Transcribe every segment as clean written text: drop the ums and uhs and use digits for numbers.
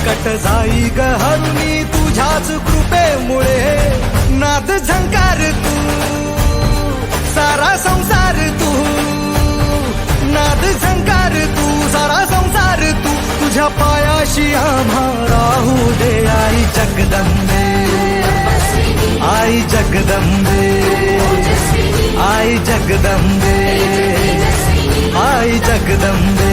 संकट जाई ग हरुनी तुझ्याच कृपेमुळे नाद झंकार तू सारा संसार तू नाद झंकार तू सारा संसार तू तुझ्या पायाशी आम्हा राहू दे आई जगदंबे आई जगदंबे आई जगदंबे आई जगदंबे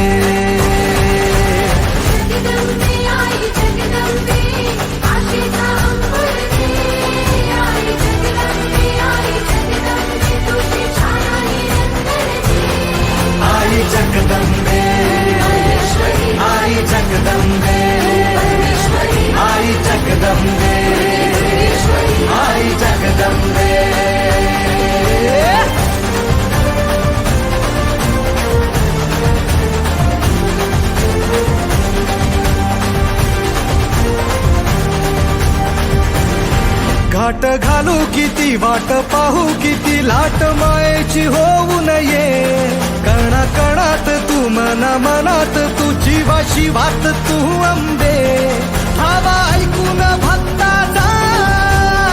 आई जगदंबे आई जगदंबे आई जगदंबे आई जगदंबे घाट घालू किती वाट पाहू किती लाट मायेची होऊ नये कणा कणात तू मना मनात तू जीवाशी वात तू अंबे हवा ऐकून भक्ताचा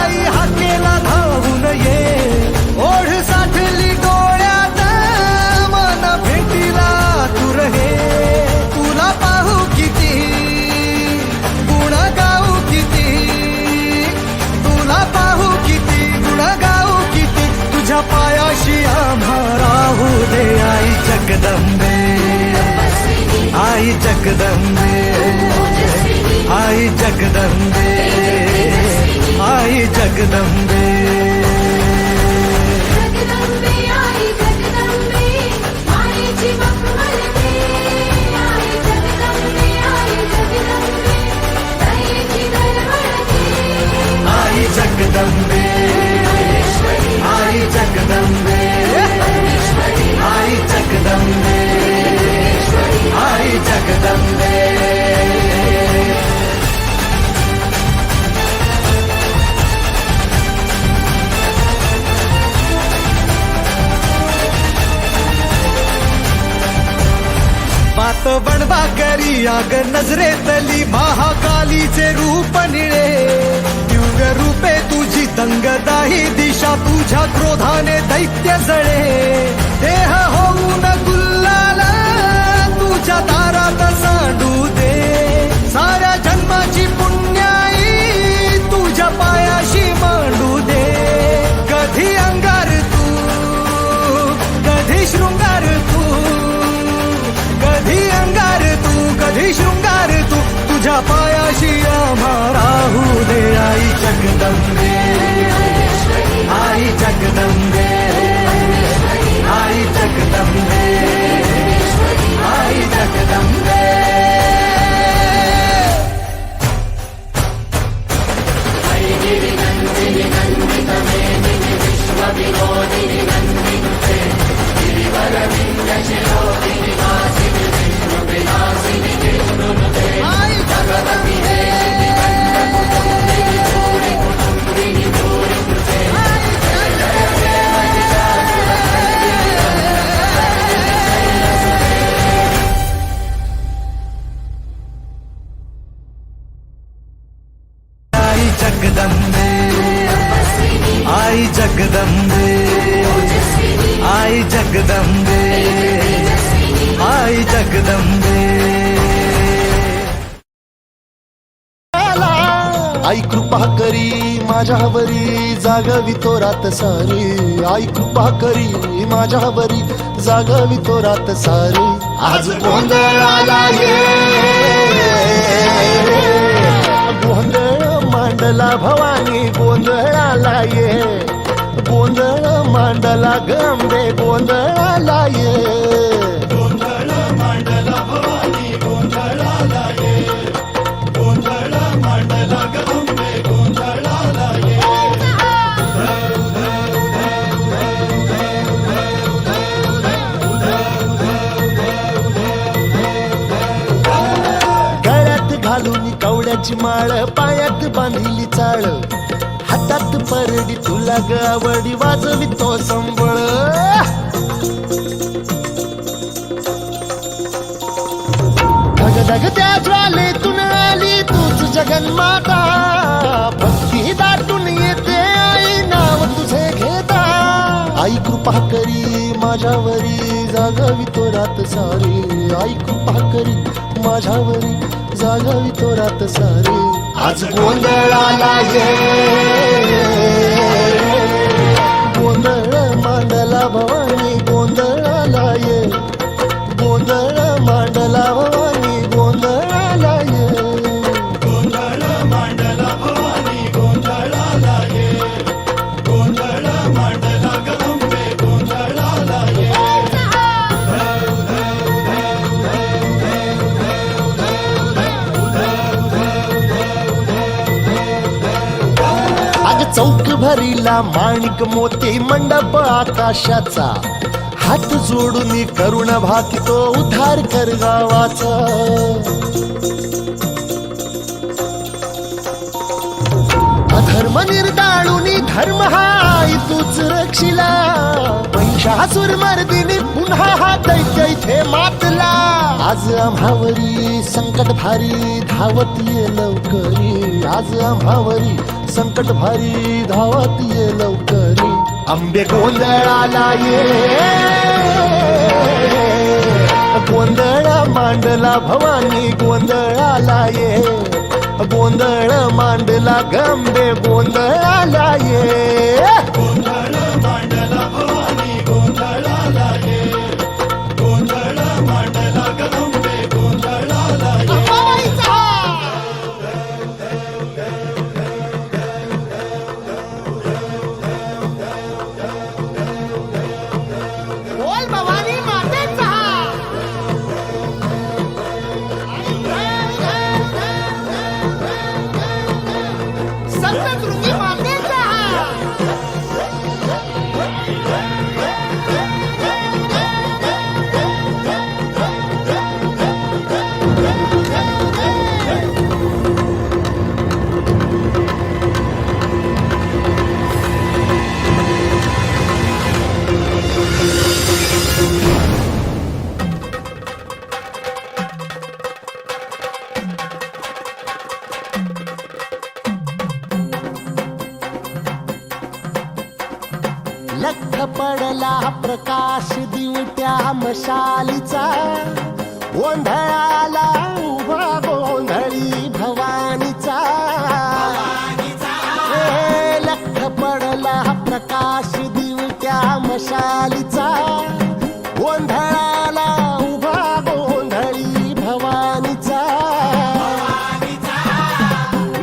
आई हाकेला धावून ये ओढ साठली डोळ्यात मन भेटीला तू रहे तुला पाहू किती गुण गाऊ किती तुला पाहू किती गुण गाऊ किती तुझ्या पायाशी आम्हा राहू दे आई जगदंबे आई जगदंबे आई जगदंबे आई जगदंबे आई जगदंबे आई जगदंबे आई जगदंबे आई जगदंबे बात बनवा करी आग नजरेतली महाकालीचे रूप निळे दिव्य रूपे तुझी दंगदाही दिशा तुझ्या क्रोधाने दैत्य जळे देह होऊन गुल्लाला तुझ्या दारात सांडू दे साऱ्या जन्माची पुण्याई तुझ्या पायाशी मांडू दे कधी अंगार तू कधी शृंगार तू कधी अंगार तू कधी शृंगार तू तुझ्या पायाशी आम्हा राहू दे आई जगदंबे आई जगदंबे आई जगदंबे आई जगदंबे विश्वविनोदिनि नन्दिनुते गिरिवरविन्द्यशिरोदिनि वासिनि विष्णुविलासिनि विष्णुनुते जगदपि देवि कण्डकुटुम्बिनि भूरि कुटुम्बिनि भूरि कृते जय देवि आई जगदंबे आई जगदंबे आई जगदंबे आई जगदंबे आई कृपा करी माझ्यावरी जागवी तो रात सारी आई कृपा करी माझ्यावरी जागवी तो रात सारी आज गोंधळाला ये गोंधळ मांडला भवानी गोंधळाला ये गोंधळ मांडला गंबे गोंधळाला ये गोंधळ मांडला भवानी गोंधळाला ये गोंधळ मांडला गंबे गोंधळाला ये गळ्यात घालून कवड्याची माळ पायात बांधिली चाळ हातात परडी तुला गावडी वाजवी तो संबळ धग धग त्या ज्वालेतून आली कृपा करी माझ्यावरी जागावी तो रात सारी आई कृपा करी माझ्यावरी जागावी तो रात सारी आज गोंधळाला ये गोंधळ मांडला भवानी गोंधळाला ये गोंधळ मांडला भवानी गोंधळाला ये गोंधळ मांडला भवानी गोंधळाला ये गोंधळ मांडला गंबे गोंधळाला ये अग चौक भरीला माणिक मोती मंडप आकाशाचा हात जोडून करुण भाकितो उद्धार कर गावाचा अधर्म निर्दाळून धर्म हाय तूच रक्षिला महिषासुर मर्दिनी पुन्हा हा दैत्य इथे मातला आज आम्हावरी संकट भारी धावत ये लवकरी आज आम्हावरी संकट भारी धावत ये लवकरी आंबे गोंधळाला ये गोंधळ मांडला भवानी गोंधळाला ये गोंधळ मांडला गंबे गोंधळाला ये गोंधळ मांडला भवानी गोंधळाला ये गोंधळ मांडला गंबे गोंधळाला ये बोल भवानी मातेचा सप्तशृंगी मातेचा लख पडला प्रकाश दिवट्या मशालीचा गोंधळाला उभा गोंधळी भवानीचा हे लख पडला प्रकाश दिवट्या मशालीचा गोंधळाला उभा गोंधळी भवानीचा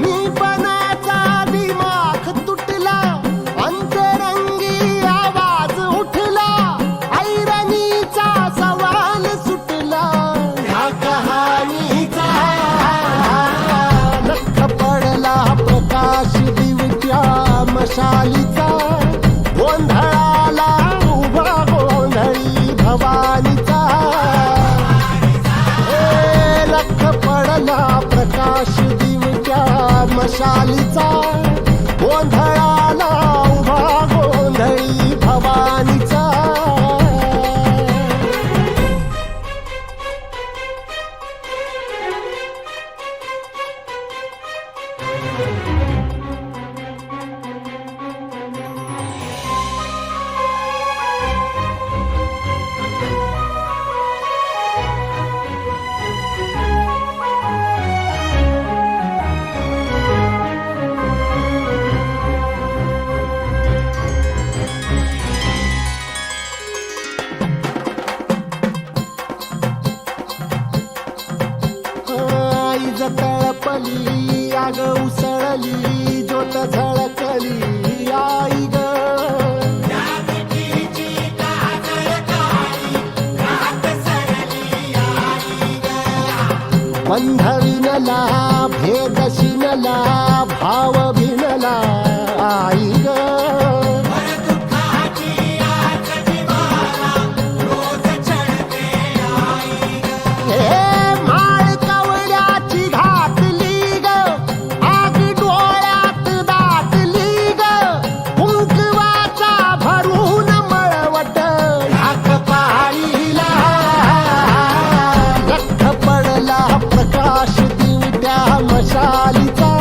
मीपणाचा दिमाग तुटला अंतरंगी आवाज उठला ऐरणीचा सवाल सुटला ह्या कहाणीचा लख पडला प्रकाश दिवट्या मशालीचा गोंधळाला उभा गोंधळी भवानीचा हे लख पडला प्रकाश दिवट्या मशालीचा गोंधळाला उभा गोंधळी भवानीचा आई तळपली आग उसळली ज्योत झळकली आई ग बंध विनला भेद शिनला भाव भिनला आई ग हे माळ कवड्याची घातली ग आग डोळ्यात दाटली ग कुंकवाचा भरून मळवट हाक पाळीला लख पडला प्रकाश दिवट्या मशालीचा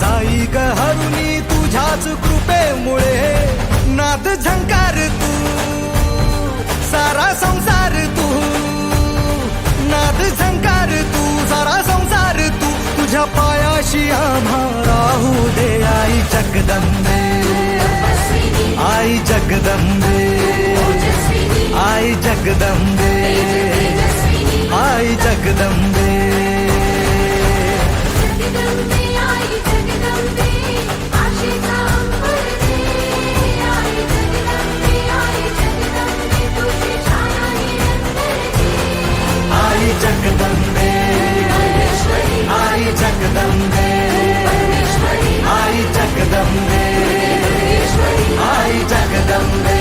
जाई ग हरुणी तुझ्याच कृपेमुळे नाद झंकार तू सारा संसार तू नाद झंकार तू सारा संसार तू तुझ्या पायाशी आम्हा राहू दे आई जगदंबे आई जगदंबे आई जगदंबे आई जगदंबे जगदंबे आई जगदंबे आशेचा अंबर दे आई जगदंबे तुझी छाया निरंतर दे आई जगदंबे आई जगदंबे आई जगदंबे आई जगदंबे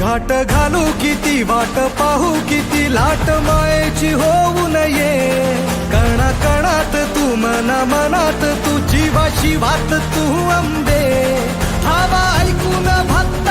घाट घालू किती वाट पाहू किती लाट मायेची होऊ नये कणा कणात तू मना मनात तू जीवा शिवात तू अंबे हवा ऐकून भक्त